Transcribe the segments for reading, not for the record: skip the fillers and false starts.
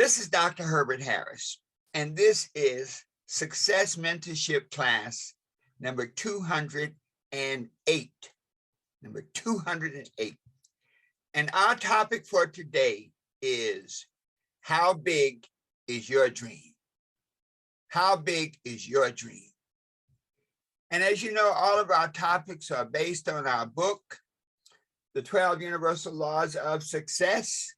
This is Dr. Herbert Harris, and this is Success Mentorship class number 208. Number 208. And our topic for today is, how big is your dream? How big is your dream? And as you know, all of our topics are based on our book, The 12 Universal Laws of Success.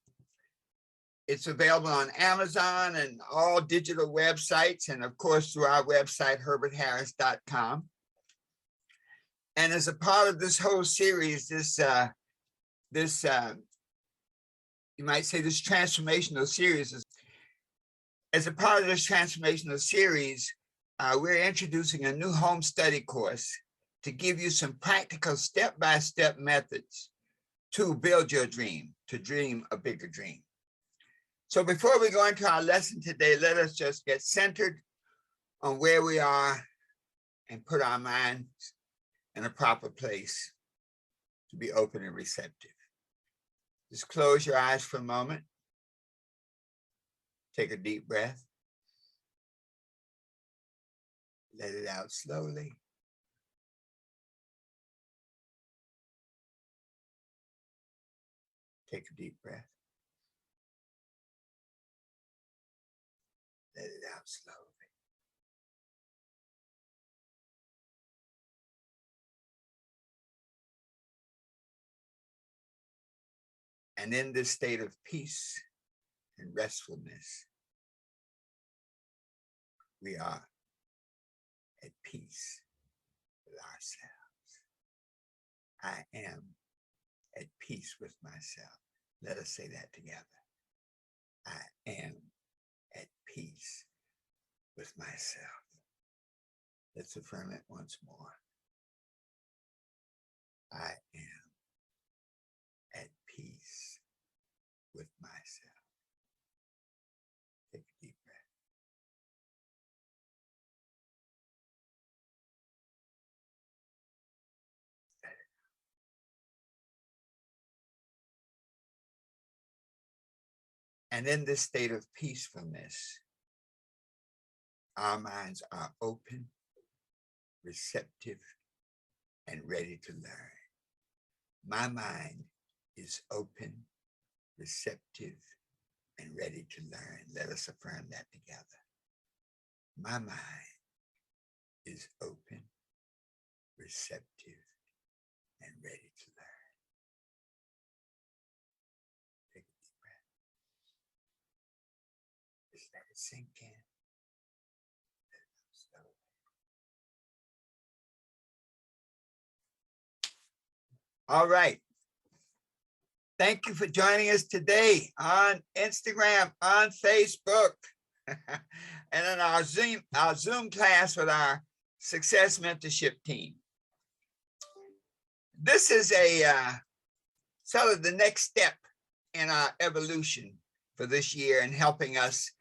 It's available on Amazon and all digital websites, and of course through our website, herbertharris.com. And as a part of this whole series, you might say this transformational series, as a part of this transformational series, we're introducing a new home study course to give you some practical step-by-step methods to build your dream, to dream a bigger dream. So before we go into our lesson today, let us just get centered on where we are and put our minds in a proper place to be open and receptive. Just close your eyes for a moment. Take a deep breath. Let it out slowly. Take a deep breath. Let it out slowly. And in this state of peace and restfulness, we are at peace with ourselves. I am at peace with myself. Let us say that together. I am at peace with myself. Let's affirm it once more. I am at peace with myself. Take a deep breath. And in this state of peacefulness, our minds are open, receptive, and ready to learn. My mind is open, receptive, and ready to learn. Let us affirm that together. My mind is open, receptive, and ready to learn. Take a deep breath. Just let it sink in. All right. Thank you for joining us today on Instagram, on Facebook, and in our Zoom class with our Success Mentorship team. This is sort of the next step in our evolution for this year and helping us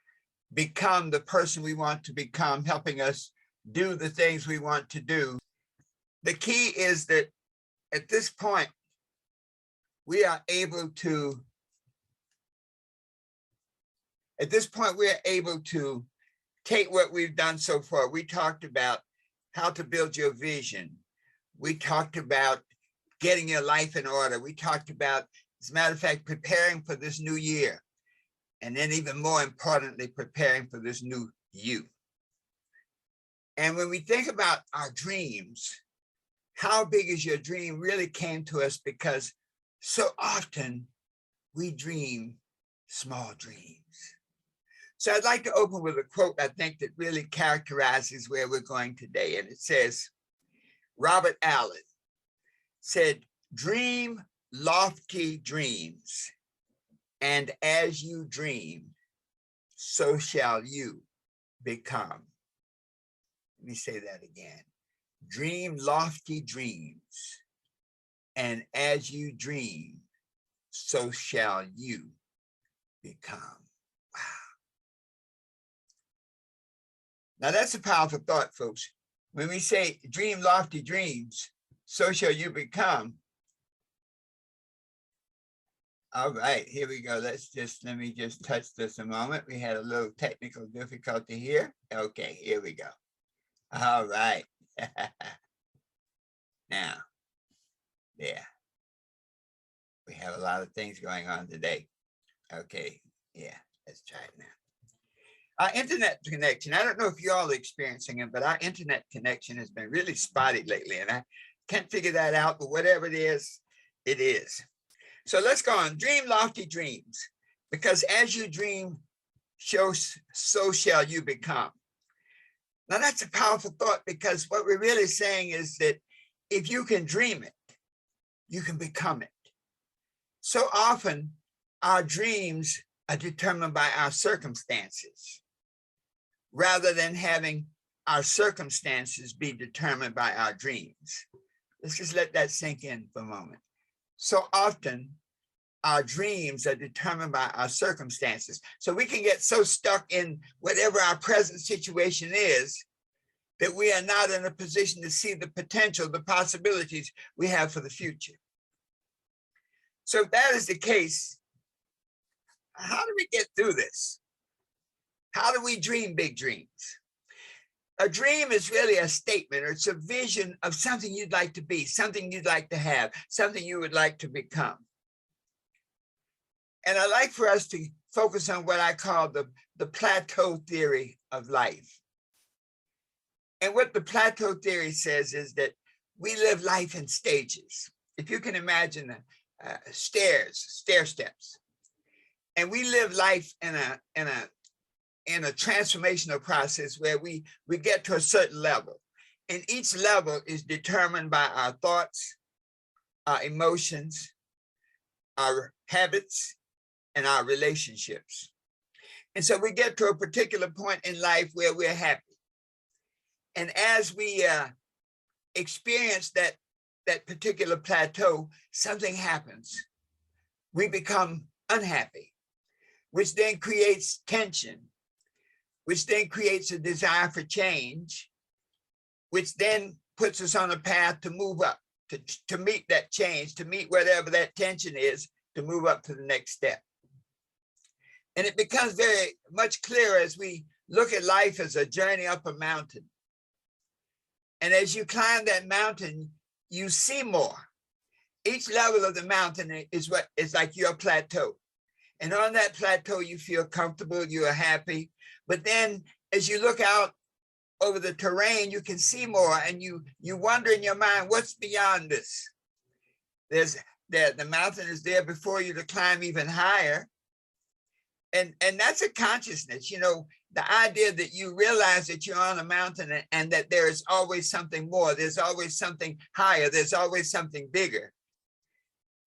become the person we want to become, helping us do the things we want to do. The key is that at this point, we are able to take what we've done so far. We talked about how to build your vision. We talked about getting your life in order. We talked about, as a matter of fact, preparing for this new year. And then even more importantly, preparing for this new you. And when we think about our dreams, how big is your dream really came to us because so often we dream small dreams. So I'd like to open with a quote I think that really characterizes where we're going today. And it says, Robert Allen said, "Dream lofty dreams, and as you dream, so shall you become." Let me say that again. Dream lofty dreams, and as you dream, so shall you become. Wow. Now that's a powerful thought, folks. When we say dream lofty dreams, so shall you become, All right, here we go. Let me just touch this a moment. We had a little technical difficulty here. Okay, here we go. All right. Now, yeah, we have a lot of things going on today. Okay, yeah, let's try it now. Our internet connection, I don't know if you all are experiencing it, but our internet connection has been really spotty lately, and I can't figure that out, but whatever it is, it is. So let's go on. Dream lofty dreams, because as you dream, so shall you become. Now that's a powerful thought, because what we're really saying is that if you can dream it, you can become it. So often our dreams are determined by our circumstances, rather than having our circumstances be determined by our dreams. Let's just let that sink in for a moment. So often our dreams are determined by our circumstances. So we can get so stuck in whatever our present situation is that we are not in a position to see the potential, the possibilities we have for the future. So if that is the case, how do we get through this? How do we dream big dreams? A dream is really a statement, or it's a vision of something you'd like to be, something you'd like to have, something you would like to become. And I like for us to focus on what I call the plateau theory of life. And what the plateau theory says is that we live life in stages. If you can imagine stair steps, and we live life in a transformational process where we get to a certain level, and each level is determined by our thoughts, our emotions, our habits, and our relationships. And so we get to a particular point in life where we're happy. And as we experience that particular plateau, something happens. We become unhappy, which then creates tension, which then creates a desire for change, which then puts us on a path to move up, to meet that change, to meet whatever that tension is, to move up to the next step. And it becomes very much clearer as we look at life as a journey up a mountain. And as you climb that mountain, you see more. Each level of the mountain is what is like your plateau. And on that plateau, you feel comfortable, you are happy. But then as you look out over the terrain, you can see more, and you wonder in your mind, what's beyond this? The mountain is there before you to climb even higher. And that's a consciousness, you know, the idea that you realize that you're on a mountain and that there is always something more, there's always something higher, there's always something bigger.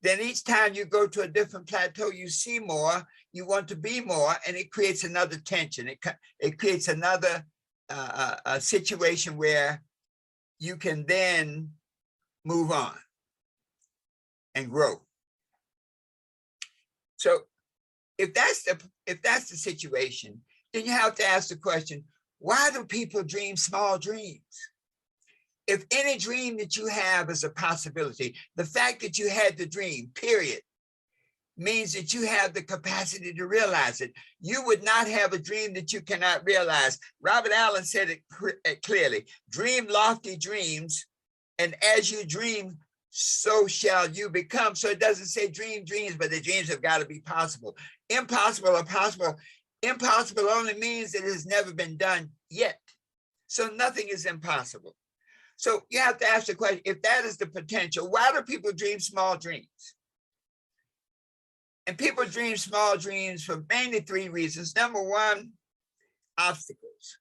Then each time you go to a different plateau, you see more, you want to be more, and it creates another tension. It creates another a situation where you can then move on and grow. So if that's the situation, then you have to ask the question, why do people dream small dreams? If any dream that you have is a possibility, the fact that you had the dream, period, means that you have the capacity to realize it. You would not have a dream that you cannot realize. Robert Allen said it clearly, dream lofty dreams, and as you dream, so shall you become. So it doesn't say dream dreams, but the dreams have got to be possible. Impossible or possible. Impossible only means that it has never been done yet. So nothing is impossible. So you have to ask the question, if that is the potential, why do people dream small dreams? And people dream small dreams for mainly three reasons. Number one, obstacles.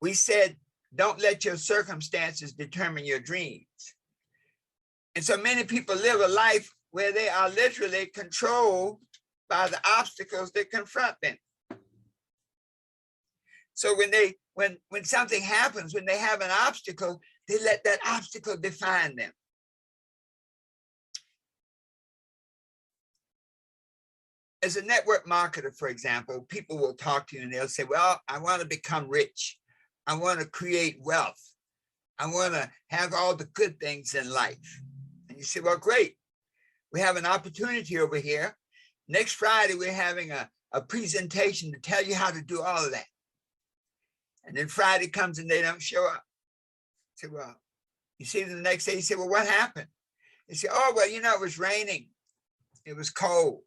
We said, don't let your circumstances determine your dreams. And so many people live a life where they are literally controlled by the obstacles that confront them. So when something happens, when they have an obstacle, they let that obstacle define them. As a network marketer, for example, people will talk to you and they'll say, well, I want to become rich. I want to create wealth. I want to have all the good things in life. And you say, well, great. We have an opportunity over here. Next Friday, we're having a presentation to tell you how to do all of that. And then Friday comes and they don't show up. I say, well, you see them the next day, you say, well, what happened? They say, oh, well, you know, it was raining. It was cold.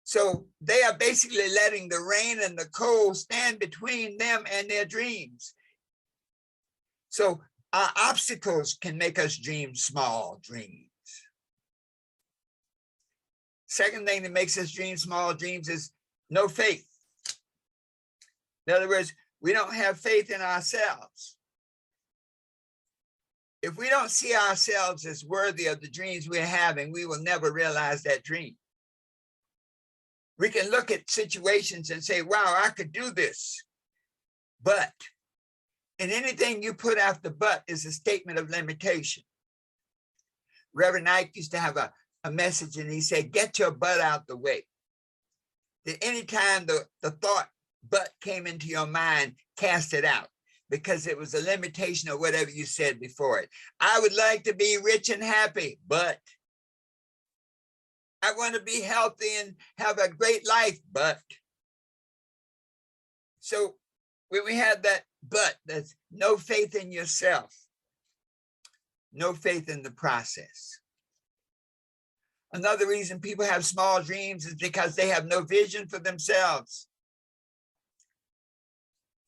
So they are basically letting the rain and the cold stand between them and their dreams. So our obstacles can make us dream small dreams. Second thing that makes us dream small dreams is no faith. In other words, we don't have faith in ourselves. If we don't see ourselves as worthy of the dreams we're having, we will never realize that dream. We can look at situations and say, wow, I could do this. But, and anything you put after but is a statement of limitation. Reverend Ike used to have a message and he said, get your butt out the way. That anytime the thought but came into your mind, cast it out, because it was a limitation of whatever you said before it. I would like to be rich and happy, but I want to be healthy and have a great life, but. So when we have that but, that's no faith in yourself, no faith in the process. Another reason people have small dreams is because they have no vision for themselves.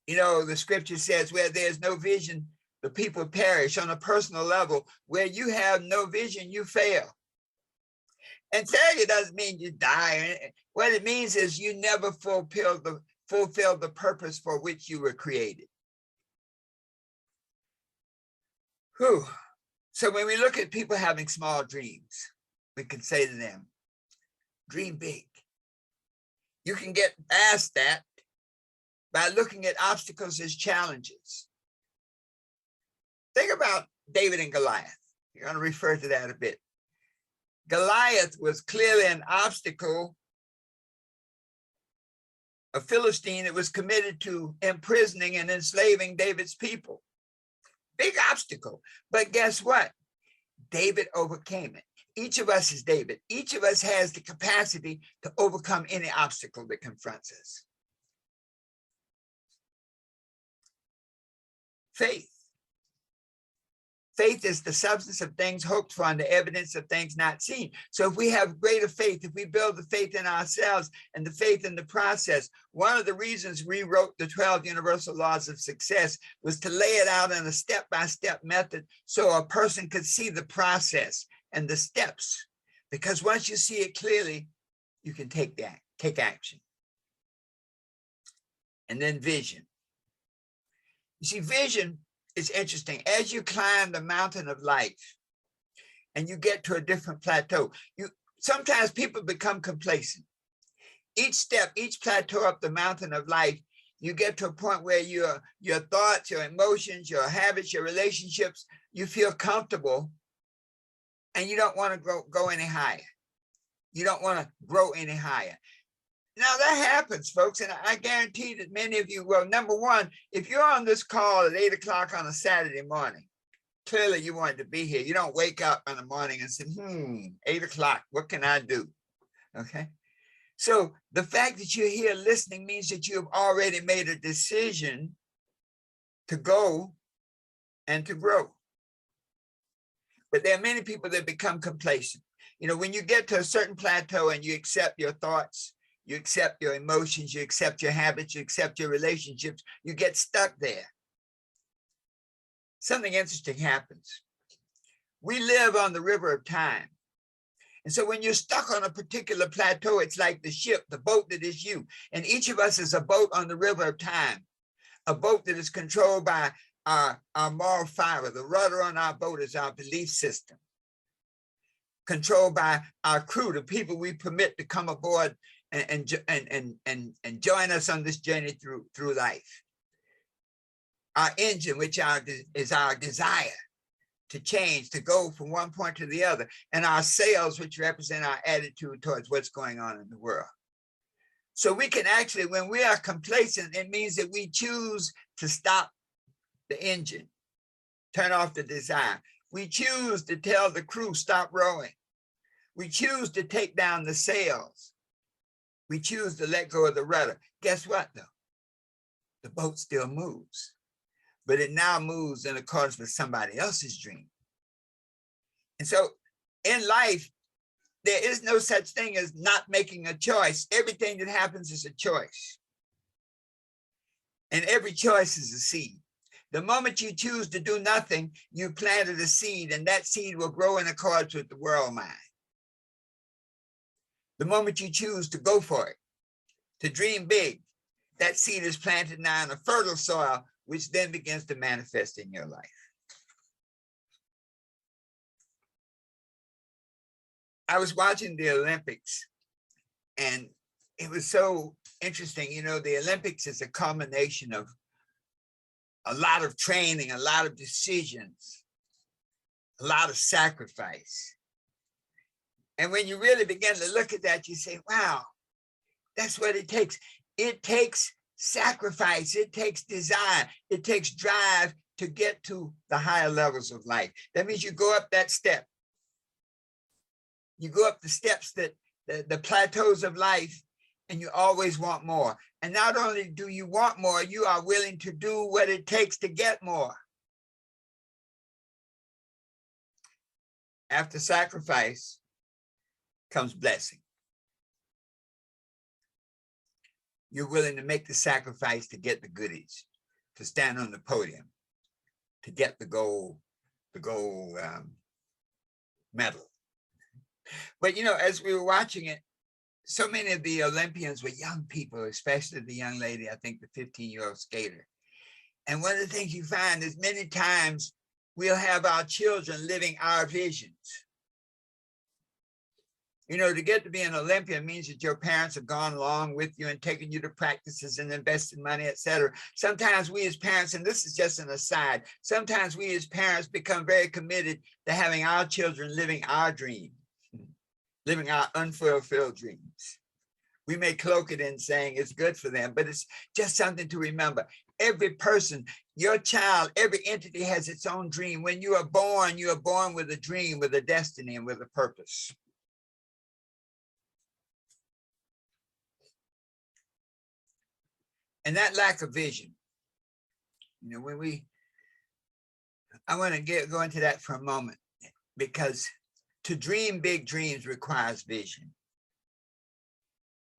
You know, the scripture says where there's no vision, the people perish. On a personal level, where you have no vision, you fail. And failure doesn't mean you die. What it means is you never fulfill the purpose for which you were created. Whew. So when we look at people having small dreams, we can say to them, dream big. You can get past that by looking at obstacles as challenges. Think about David and Goliath. You're going to refer to that a bit. Goliath was clearly an obstacle, a Philistine that was committed to imprisoning and enslaving David's people. Big obstacle. But guess what? David overcame it. Each of us is David. Each of us has the capacity to overcome any obstacle that confronts us. Faith. Faith is the substance of things hoped for and the evidence of things not seen. So if we have greater faith, if we build the faith in ourselves and the faith in the process, one of the reasons we wrote the 12 Universal Laws of Success was to lay it out in a step-by-step method so a person could see the process and the steps. Because once you see it clearly, you can take action. And then vision. You see, vision is interesting. As you climb the mountain of life and you get to a different plateau, sometimes people become complacent. Each step, each plateau up the mountain of life, you get to a point where your thoughts, your emotions, your habits, your relationships, you feel comfortable and you don't want to go any higher. You don't want to grow any higher. Now that happens, folks, and I guarantee that many of you will. Number one, if you're on this call at 8 o'clock on a Saturday morning, clearly you wanted to be here. You don't wake up in the morning and say, 8 o'clock, what can I do? Okay. So the fact that you're here listening means that you've already made a decision to go and to grow. But there are many people that become complacent. You know, when you get to a certain plateau and you accept your thoughts, you accept your emotions, you accept your habits, you accept your relationships, you get stuck there. Something interesting happens. We live on the river of time. And so when you're stuck on a particular plateau, it's like the ship, the boat that is you. And each of us is a boat on the river of time, a boat that is controlled by our moral fiber. The rudder on our boat is our belief system, controlled by our crew, the people we permit to come aboard and join us on this journey through life. Our engine, which is our desire to change, to go from one point to the other, and our sails, which represent our attitude towards what's going on in the world. So we can actually, when we are complacent, it means that we choose to stop the engine, turn off the desire. We choose to tell the crew, stop rowing. We choose to take down the sails. We choose to let go of the rudder. Guess what, though? The boat still moves, but it now moves in accordance with somebody else's dream. And so in life, there is no such thing as not making a choice. Everything that happens is a choice. And every choice is a seed. The moment you choose to do nothing, you planted a seed, and that seed will grow in accordance with the world mind. The moment you choose to go for it, to dream big, that seed is planted now in a fertile soil, which then begins to manifest in your life. I was watching the Olympics, and it was so interesting. You know, the Olympics is a culmination of a lot of training, a lot of decisions, a lot of sacrifice. And when you really begin to look at that, you say, wow, that's what it takes. It takes sacrifice. It takes desire. It takes drive to get to the higher levels of life. That means you go up that step. You go up the steps, that the plateaus of life, and you always want more. And not only do you want more, you are willing to do what it takes to get more. After sacrifice comes blessing. You're willing to make the sacrifice to get the goodies, to stand on the podium, to get the gold medal. But, you know, as we were watching it, so many of the Olympians were young people, especially the young lady, I think the 15-year-old skater. And one of the things you find is many times we'll have our children living our visions. You know, to get to be an Olympian means that your parents have gone along with you and taken you to practices and invested money, et cetera. Sometimes we as parents, and this is just an aside, sometimes we as parents become very committed to having our children living our dreams, living our unfulfilled dreams. We may cloak it in saying it's good for them, but it's just something to remember. Every person, your child, every entity has its own dream. When you are born with a dream, with a destiny, and with a purpose. And that lack of vision, you know, I want to go into that for a moment, because to dream big dreams requires vision.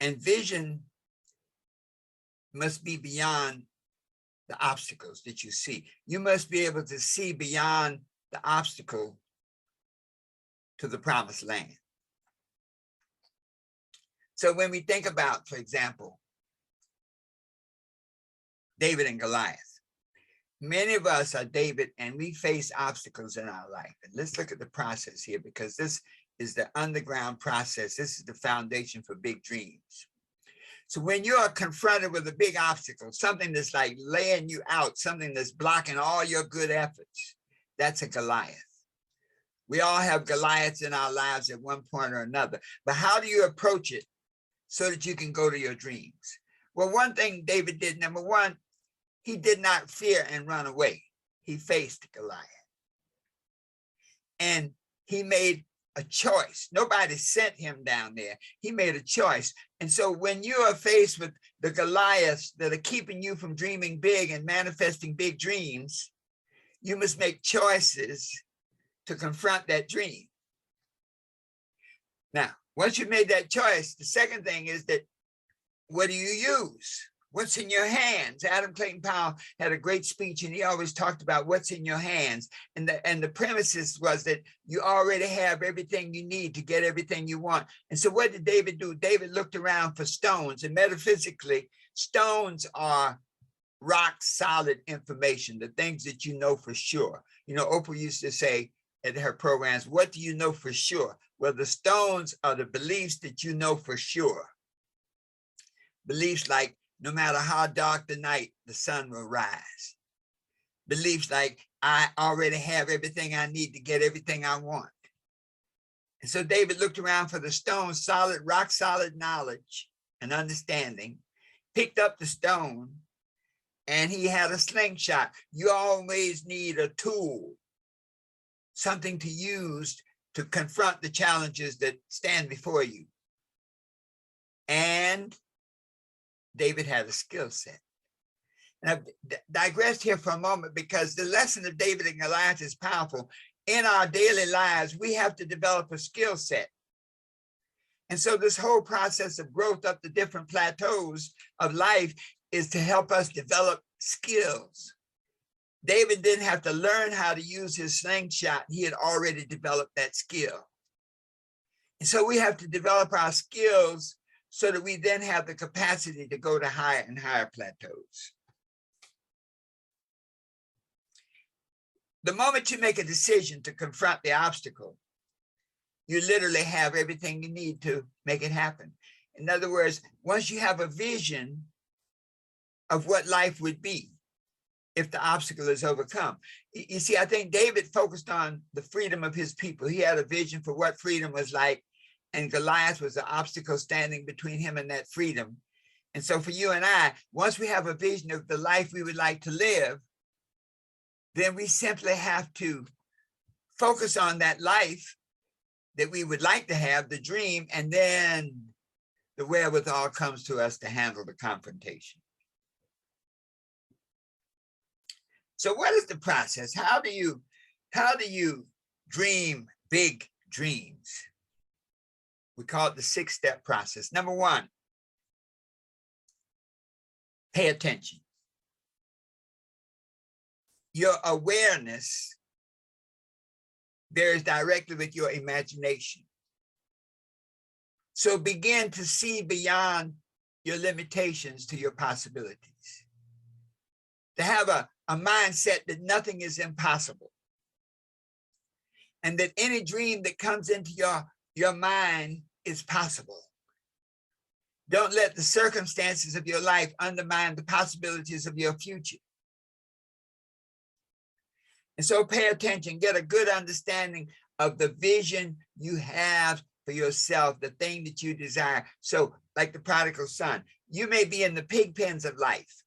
And vision must be beyond the obstacles that you see. You must be able to see beyond the obstacle to the promised land. So when we think about, for example, David and Goliath, many of us are David, and we face obstacles in our life. And let's look at the process here, because this is the underground process. This is the foundation for big dreams. So when you are confronted with a big obstacle, something that's like laying you out, something that's blocking all your good efforts, that's a Goliath. We all have Goliaths in our lives at one point or another. But how do you approach it so that you can go to your dreams? Well, one thing David did, number one, he did not fear and run away. He faced Goliath. And he made a choice. Nobody sent him down there. He made a choice. And so when you are faced with the Goliaths that are keeping you from dreaming big and manifesting big dreams, you must make choices to confront that dream. Now, once you've made that choice, the second thing is that, what do you use? What's in your hands? Adam Clayton Powell had a great speech, and he always talked about what's in your hands. And the premises was that you already have everything you need to get everything you want. And so what did David do? David looked around for stones, and metaphysically, stones are rock solid information, the things that you know for sure. You know, Oprah used to say at her programs, what do you know for sure? Well, the stones are the beliefs that you know for sure. Beliefs like, no matter how dark the night, the sun will rise. Beliefs like, I already have everything I need to get everything I want. And so David looked around for the stone, solid, rock solid knowledge and understanding, picked up the stone, and he had a slingshot. You always need a tool, something to use to confront the challenges that stand before you. And David had a skill set. And I've digressed here for a moment because the lesson of David and Goliath is powerful. In our daily lives, we have to develop a skill set. And so this whole process of growth up the different plateaus of life is to help us develop skills. David didn't have to learn how to use his slingshot. He had already developed that skill. And so we have to develop our skills so that we then have the capacity to go to higher and higher plateaus. The moment you make a decision to confront the obstacle, you literally have everything you need to make it happen. In other words, once you have a vision of what life would be if the obstacle is overcome. You see, I think David focused on the freedom of his people. He had a vision for what freedom was like, and Goliath was the obstacle standing between him and that freedom. And so for you and I, once we have a vision of the life we would like to live, then we simply have to focus on that life that we would like to have, the dream, and then the wherewithal comes to us to handle the confrontation. So what is the process? How do you dream big dreams? We call it the 6-step process. Number 1, pay attention. Your awareness bears directly with your imagination. So begin to see beyond your limitations to your possibilities. To have a mindset that nothing is impossible. And that any dream that comes into your mind is possible. Don't let the circumstances of your life undermine the possibilities of your future. And so pay attention, get a good understanding of the vision you have for yourself, the thing that you desire. So like the prodigal son, you may be in the pig pens of life,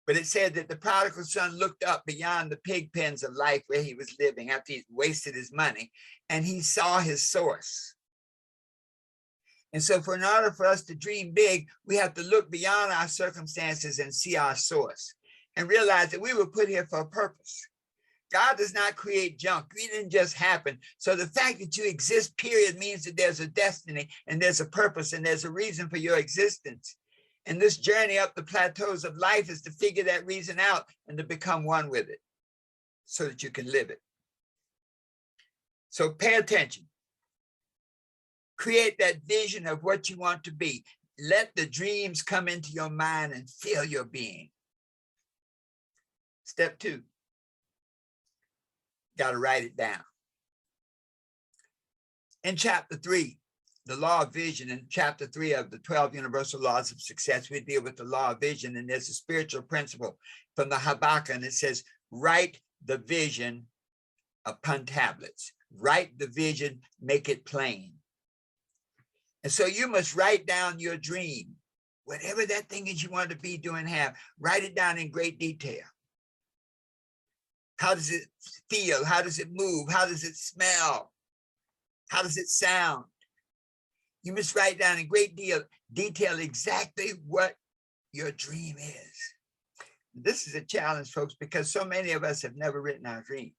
but it said that the prodigal son looked up beyond the pig pens of life where he was living after he wasted his money, and he saw his source. And so in order for us to dream big, we have to look beyond our circumstances and see our source and realize that we were put here for a purpose. God does not create junk. We didn't just happen. So the fact that you exist, period, means that there's a destiny and there's a purpose and there's a reason for your existence. And this journey up the plateaus of life is to figure that reason out and to become one with it so that you can live it. So pay attention. Create that vision of what you want to be. Let the dreams come into your mind and fill your being. Step 2, got to write it down. In chapter 3, the law of vision, in chapter 3 of the 12 universal laws of success, we deal with the law of vision, and there's a spiritual principle from the Habakkuk, and it says, write the vision upon tablets. Write the vision, make it plain. And so you must write down your dream, whatever that thing is you want to be, do, and have. Write it down in great detail. How does it feel? How does it move? How does it smell? How does it sound? You must write down in great detail exactly what your dream is. This is a challenge, folks, because so many of us have never written our dreams.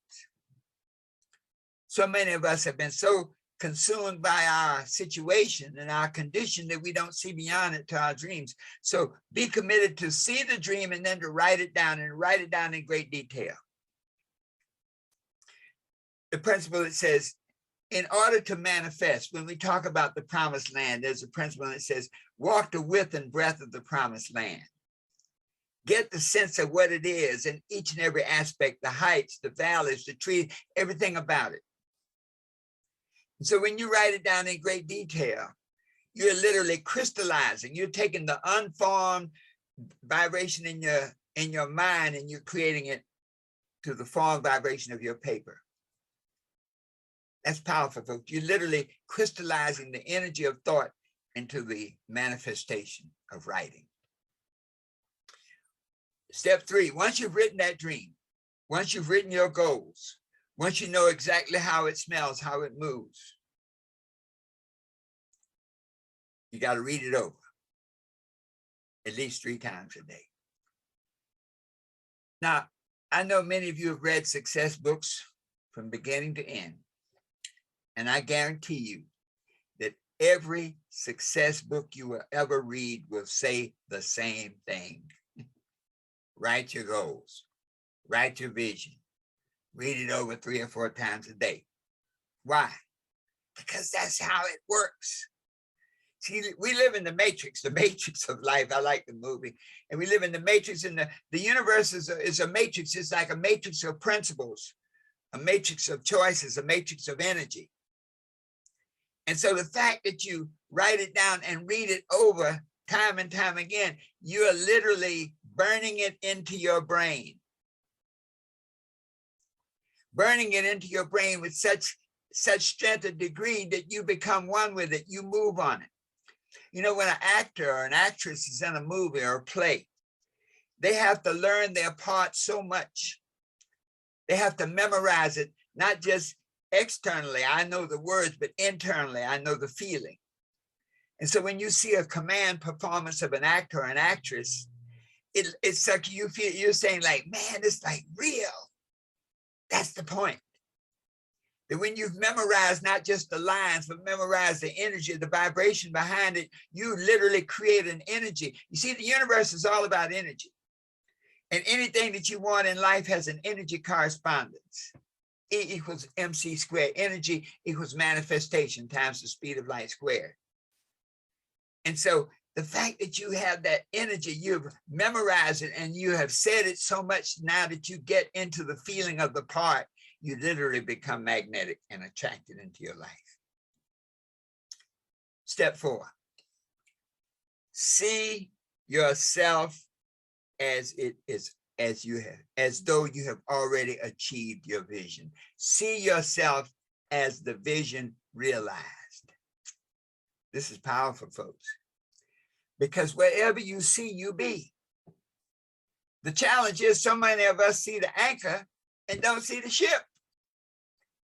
So many of us have been so consumed by our situation and our condition that we don't see beyond it to our dreams. So be committed to see the dream and then to write it down, and write it down in great detail. The principle that says, in order to manifest, when we talk about the promised land, there's a principle that says, walk the width and breadth of the promised land. Get the sense of what it is in each and every aspect, the heights, the valleys, the trees, everything about it. And so when you write it down in great detail, you're literally crystallizing. You're taking the unformed vibration in your mind and you're creating it to the formed vibration of your paper. That's powerful, folks. You're literally crystallizing the energy of thought into the manifestation of writing. Step 3, once you've written that dream, once you've written your goals, Once you know exactly how it smells, how it moves, you got to read it over at least 3 times a day. Now, I know many of you have read success books from beginning to end, and I guarantee you that every success book you will ever read will say the same thing. Write your goals, write your vision, read it over 3 or 4 times a day. Why? Because that's how it works. See, we live in the matrix of life. I like the movie. And we live in the matrix, and the universe is a matrix. It's like a matrix of principles, a matrix of choices, a matrix of energy. And so the fact that you write it down and read it over time and time again, you are literally burning it into your brain. Burning it into your brain with such strength and degree that you become one with it. You move on it. You know, when an actor or an actress is in a movie or a play, they have to learn their part so much. They have to memorize it, not just externally, I know the words, but internally, I know the feeling. And so when you see a command performance of an actor or an actress, it's like you feel, you're saying like, man, it's like real. That's the point. That when you've memorized not just the lines, but memorized the energy, the vibration behind it, you literally create an energy. You see, the universe is all about energy. And anything that you want in life has an energy correspondence. E equals MC squared. Energy equals manifestation times the speed of light squared. And so the fact that you have that energy, you've memorized it and you have said it so much now that you get into the feeling of the part, you literally become magnetic and attracted into your life. Step 4, see yourself as it is, as though you have already achieved your vision. See yourself as the vision realized. This is powerful, folks, because wherever you see, you be. The challenge is so many of us see the anchor and don't see the ship.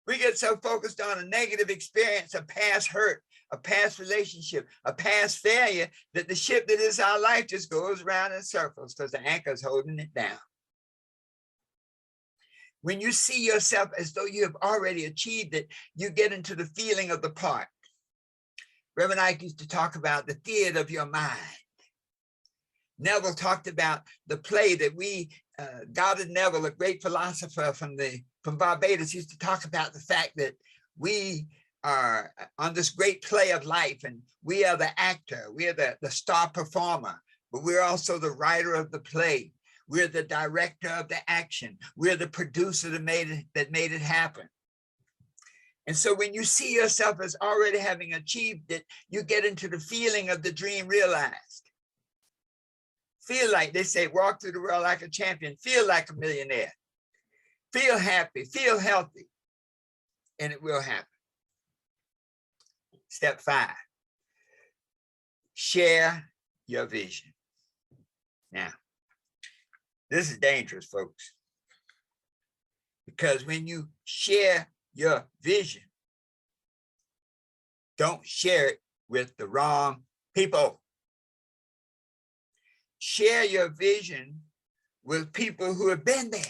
We get so focused on a negative experience, a past hurt, a past relationship, a past failure, that the ship that is our life just goes around in circles because the anchor is holding it down. When you see yourself as though you have already achieved it, you get into the feeling of the part. Reverend Ike used to talk about the theater of your mind. Neville talked about the play that Goddard Neville, a great philosopher from Barbados, used to talk about the fact that we are on this great play of life, and we are the actor, we are the star performer, but we're also the writer of the play. We're the director of the action. We're the producer that made it happen. And so when you see yourself as already having achieved it, you get into the feeling of the dream realized. Feel like, they say, walk through the world like a champion, feel like a millionaire, feel happy, feel healthy, and it will happen. Step 5, share your vision. Now, this is dangerous, folks, because when you share your vision, don't share it with the wrong people. Share your vision with people who have been there.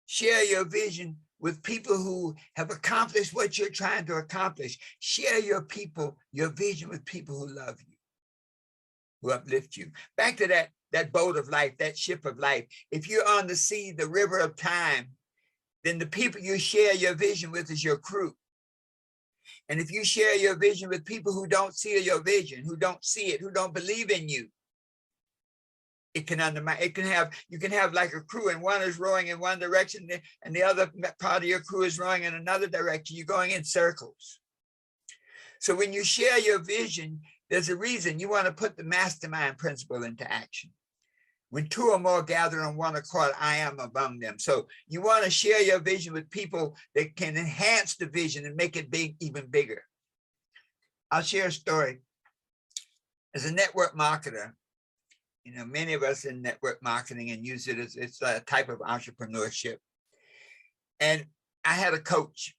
Share your vision with people who have accomplished what you're trying to accomplish. Share your vision with people who love you, who uplift you. Back to that boat of life, that ship of life. If you're on the sea, the river of time, then the people you share your vision with is your crew. And if you share your vision with people who don't see your vision, who don't see it, who don't believe in you, it can undermine. You can have like a crew, and one is rowing in one direction and the other part of your crew is rowing in another direction. You're going in circles. So when you share your vision, there's a reason. You want to put the mastermind principle into action. When 2 or more gather on one accord, I am among them. So you want to share your vision with people that can enhance the vision and make it big, even bigger. I'll share a story. As a network marketer, many of us in network marketing and use it as it's a type of entrepreneurship. And I had a coach,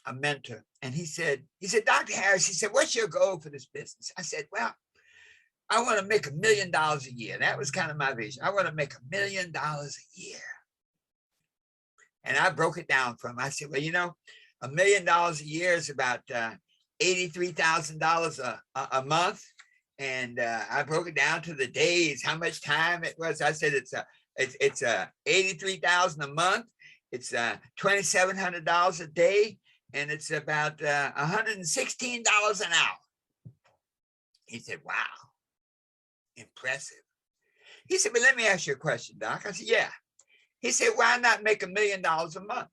a mentor, and he said, Dr. Harris, he said, what's your goal for this business? I said, well, I want to make $1 million a year. That was kind of my vision. I want to make $1 million a year. And I broke it down for him. I said, well, you know, $1 million a year is about $83,000 a month. And I broke it down to the days, how much time it was. I said, it's 83,000 a month. It's $2,700 a day. And it's about $116 an hour. He said, wow, impressive. He said, but let me ask you a question, Doc. I said, yeah. He said, why not make $1 million a month?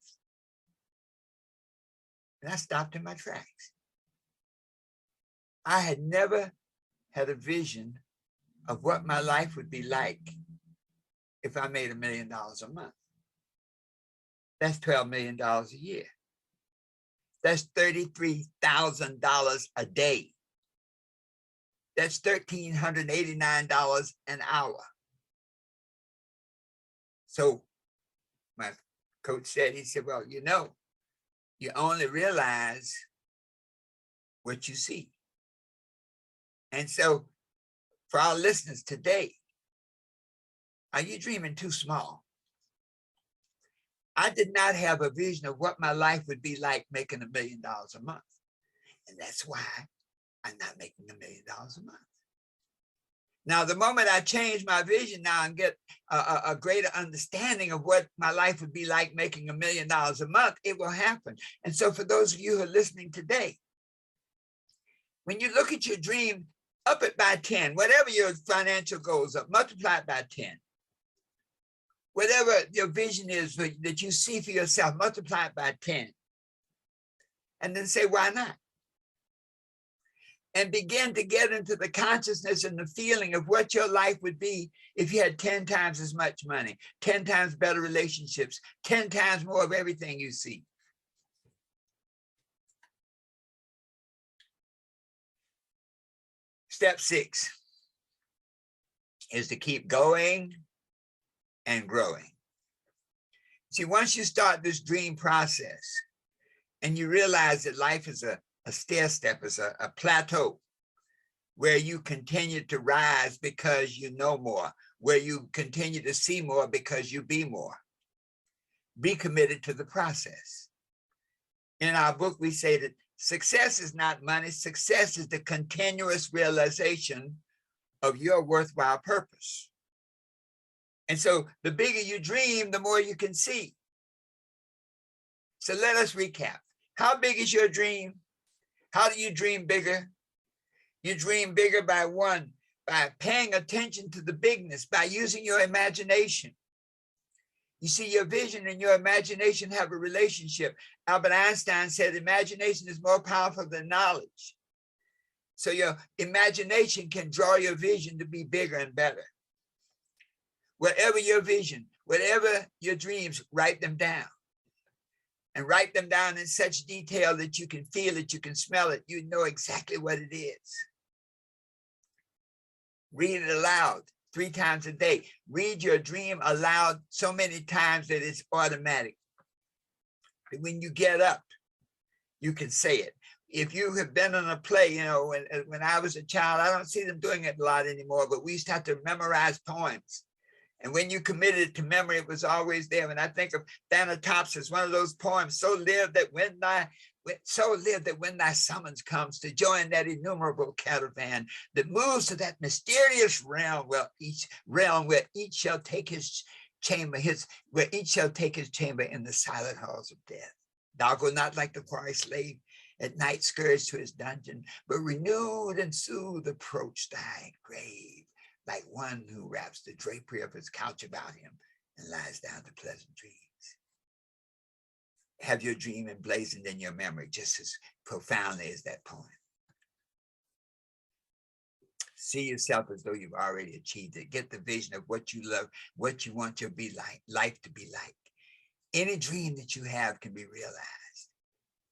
And I stopped in my tracks. I had never had a vision of what my life would be like if I made $1 million a month. That's $12 million a year. That's $33,000 a day. That's $1,389 an hour. So my coach said, he said, well, you know, you only realize what you see. And so for our listeners today, are you dreaming too small? I did not have a vision of what my life would be like making $1 million a month. And that's why I'm not making $1 million a month. Now, the moment I change my vision now and get a greater understanding of what my life would be like making $1 million a month, it will happen. And so for those of you who are listening today, when you look at your dream, up it by 10, whatever your financial goals are, multiply it by 10. Whatever your vision is that you see for yourself, multiply it by 10. And then say, why not? And begin to get into the consciousness and the feeling of what your life would be if you had 10 times as much money, 10 times better relationships, 10 times more of everything you see. Step 6 is to keep going and growing. See, once you start this dream process and you realize that life is a stair step, is a plateau where you continue to rise because you know more, where you continue to see more because you be more. Be committed to the process. In our book, we say that success is not money. Success is the continuous realization of your worthwhile purpose. And so the bigger you dream, the more you can see. So let us recap. How big is your dream? How do you dream bigger? You dream bigger by paying attention to the bigness, by using your imagination. You see, your vision and your imagination have a relationship. Albert Einstein said imagination is more powerful than knowledge. So your imagination can draw your vision to be bigger and better. Whatever your vision, whatever your dreams, write them down. And write them down in such detail that you can feel it, you can smell it, you know exactly what it is. Read it aloud 3 times a day. Read your dream aloud so many times that it's automatic. When you get up, you can say it. If you have been in a play, you know, when I was a child, I don't see them doing it a lot anymore, but we used to have to memorize poems. And when you committed it to memory, it was always there. When I think of Thanatopsis, one of those poems, so live that when thy summons comes to join that innumerable caravan that moves to that mysterious realm where each shall take his chamber, where each shall take his chamber in the silent halls of death. Thou go not like the quarry slave at night scourged to his dungeon, but renewed and soothed approach thy grave, like one who wraps the drapery of his couch about him and lies down to pleasant dreams. Have your dream emblazoned in your memory just as profoundly as that poem. See yourself as though you've already achieved it. Get the vision of what you love, what you want your life to be like. Any dream that you have can be realized.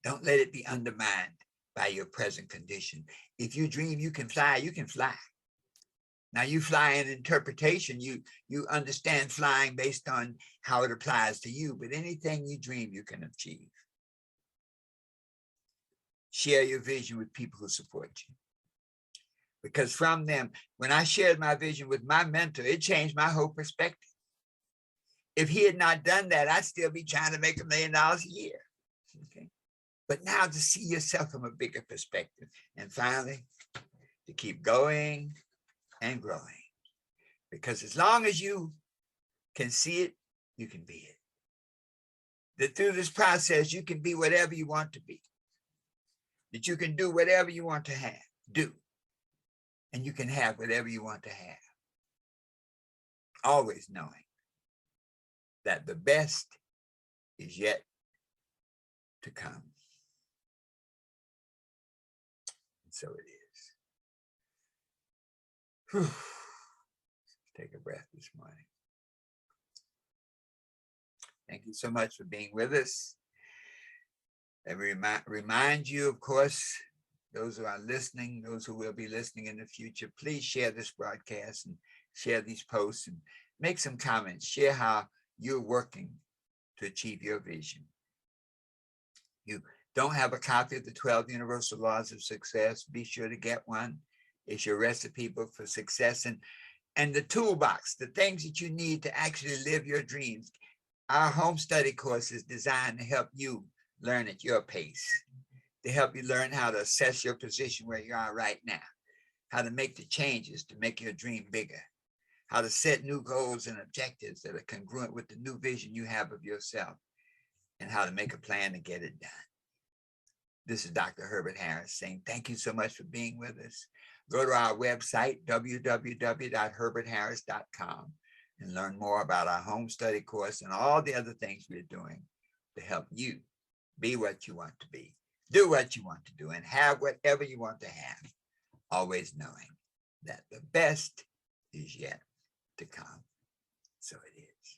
Don't let it be undermined by your present condition. If you dream you can fly, you can fly. Now you fly in interpretation, you understand flying based on how it applies to you, but anything you dream, you can achieve. Share your vision with people who support you. Because from them, when I shared my vision with my mentor, it changed my whole perspective. If he had not done that, I'd still be trying to make $1 million a year. Okay. But now to see yourself from a bigger perspective. And finally, to keep going and growing. Because as long as you can see it, you can be it. That through this process, you can be whatever you want to be. That you can do whatever you want to do. And you can have whatever you want to have. Always knowing that the best is yet to come. And so it is. Whew. Take a breath this morning. Thank you so much for being with us. And remind you, of course, those who are listening, those who will be listening in the future, please share this broadcast and share these posts and make some comments. Share how you're working to achieve your vision. You don't have a copy of the 12 Universal Laws of Success, be sure to get one. It's your recipe book for success and the toolbox, the things that you need to actually live your dreams. Our home study course is designed to help you learn at your pace, to help you learn how to assess your position where you are right now, how to make the changes to make your dream bigger, how to set new goals and objectives that are congruent with the new vision you have of yourself, and how to make a plan to get it done. This is Dr. Herbert Harris saying thank you so much for being with us. Go to our website, www.herbertharris.com, and learn more about our home study course and all the other things we're doing to help you be what you want to be, do what you want to do, and have whatever you want to have, always knowing that the best is yet to come. So it is.